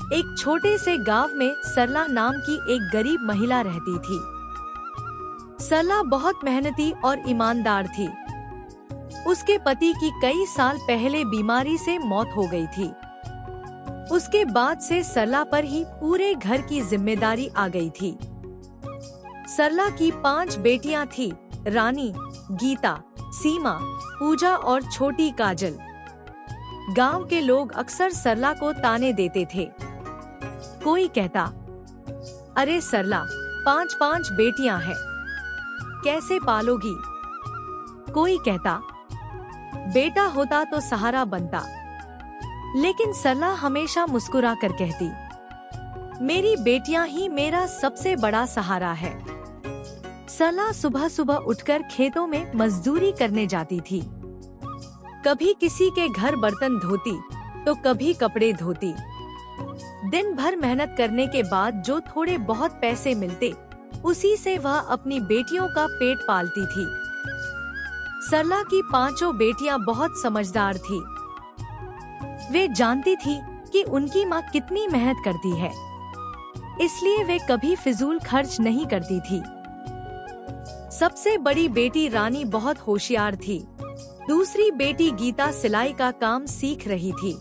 एक छोटे से गांव में सरला नाम की एक गरीब महिला रहती थी। सरला बहुत मेहनती और ईमानदार थी। उसके पति की कई साल पहले बीमारी से मौत हो गई थी। उसके बाद से सरला पर ही पूरे घर की जिम्मेदारी आ गई थी। सरला की 5 बेटियां थी, रानी, गीता, सीमा, पूजा और छोटी काजल। गांव के लोग अक्सर सरला को ताने देते थे। कोई कहता, अरे सरला, 5 बेटियां हैं, कैसे पालोगी? कोई कहता, बेटा होता तो सहारा बनता। लेकिन सरला हमेशा मुस्कुरा कर कहती, मेरी बेटियां ही मेरा सबसे बड़ा सहारा है। सरला सुबह सुबह उठकर खेतों में मजदूरी करने जाती थी। कभी किसी के घर बर्तन धोती तो कभी कपड़े धोती। दिन भर मेहनत करने के बाद जो थोड़े बहुत पैसे मिलते, उसी से वह अपनी बेटियों का पेट पालती थी। सरला की 5 बेटियां बहुत समझदार थी। वे जानती थी कि उनकी माँ कितनी मेहनत करती है, इसलिए वे कभी फिजूल खर्च नहीं करती थी। सबसे बड़ी बेटी रानी बहुत होशियार थी। दूसरी बेटी गीता सिलाई का काम सीख रही थी।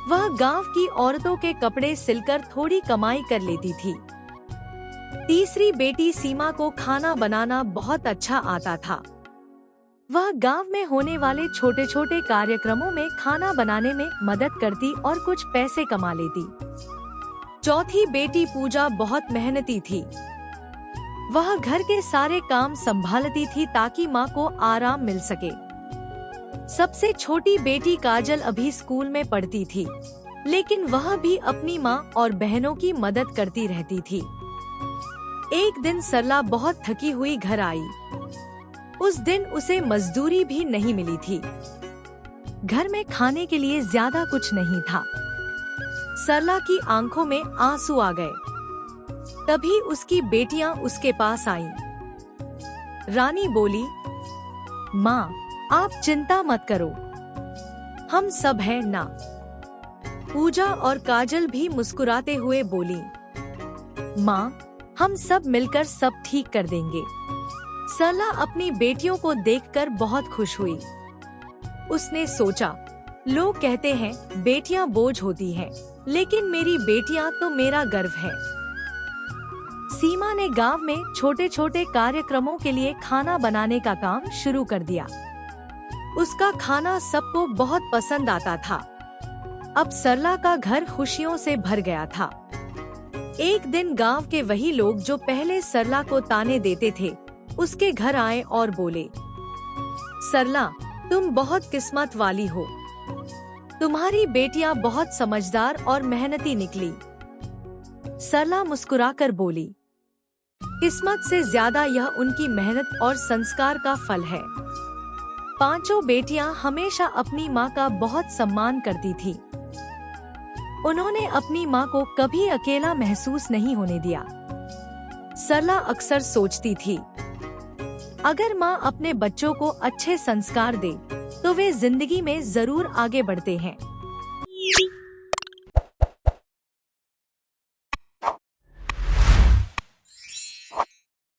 वह गांव की औरतों के कपड़े सिलकर थोड़ी कमाई कर लेती थी। तीसरी बेटी सीमा को खाना बनाना बहुत अच्छा आता था। वह गांव में होने वाले छोटे छोटे कार्यक्रमों में खाना बनाने में मदद करती और कुछ पैसे कमा लेती। चौथी बेटी पूजा बहुत मेहनती थी। वह घर के सारे काम संभालती थी ताकि माँ को आराम मिल सके। सबसे छोटी बेटी काजल अभी स्कूल में पढ़ती थी, लेकिन वह भी अपनी माँ और बहनों की मदद करती रहती थी। एक दिन सरला बहुत थकी हुई घर आई। उस दिन उसे मजदूरी भी नहीं मिली थी। घर में खाने के लिए ज्यादा कुछ नहीं था। सरला की आंखों में आंसू आ गए। तभी उसकी बेटियां उसके पास आईं। रानी बोली, माँ, आप चिंता मत करो, हम सब हैं ना। पूजा और काजल भी मुस्कुराते हुए बोली, माँ, हम सब मिलकर सब ठीक कर देंगे। सरला अपनी बेटियों को देखकर बहुत खुश हुई। उसने सोचा, लोग कहते हैं बेटियां बोझ होती हैं, लेकिन मेरी बेटियां तो मेरा गर्व है। सीमा ने गांव में छोटे छोटे कार्यक्रमों के लिए खाना बनाने का काम शुरू कर दिया। उसका खाना सबको बहुत पसंद आता था। अब सरला का घर खुशियों से भर गया था। एक दिन गांव के वही लोग जो पहले सरला को ताने देते थे, उसके घर आए और बोले, सरला, तुम बहुत किस्मत वाली हो। तुम्हारी बेटियां बहुत समझदार और मेहनती निकली। सरला मुस्कुराकर बोली, किस्मत से ज्यादा यह उनकी मेहनत और संस्कार का फल है। 5 बेटियां हमेशा अपनी माँ का बहुत सम्मान करती थी। उन्होंने अपनी माँ को कभी अकेला महसूस नहीं होने दिया। सरला अक्सर सोचती थी, अगर माँ अपने बच्चों को अच्छे संस्कार दे, तो वे जिंदगी में जरूर आगे बढ़ते हैं।